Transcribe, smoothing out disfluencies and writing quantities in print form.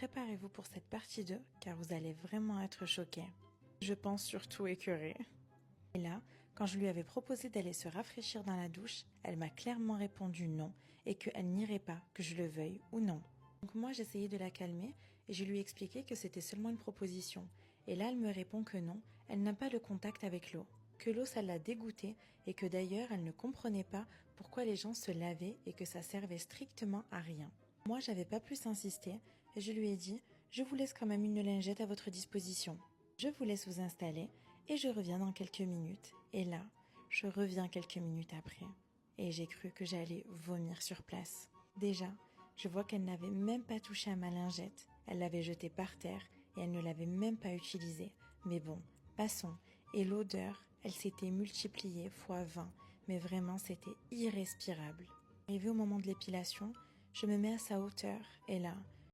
préparez-vous pour cette partie 2 car vous allez vraiment être choqués. Je pense surtout écœurée. Et là, quand je lui avais proposé d'aller se rafraîchir dans la douche, elle m'a clairement répondu non et qu'elle n'irait pas, que je le veuille ou non. Donc moi j'essayais de la calmer et je lui expliquais que c'était seulement une proposition. Et là elle me répond que non, elle n'a pas de contact avec l'eau. Que l'eau ça l'a dégoûtée et que d'ailleurs elle ne comprenait pas pourquoi les gens se lavaient et que ça servait strictement à rien. Moi j'avais pas plus insisté et je lui ai dit « Je vous laisse quand même une lingette à votre disposition. Je vous laisse vous installer et je reviens dans quelques minutes. » Et là, je reviens quelques minutes après et j'ai cru que j'allais vomir sur place. Déjà, je vois qu'elle n'avait même pas touché à ma lingette. Elle l'avait jetée par terre et elle ne l'avait même pas utilisée. Mais bon, passons. Et l'odeur, elle s'était multipliée fois 20. Mais vraiment, c'était irrespirable. Arrivé au moment de l'épilation, je me mets à sa hauteur et là,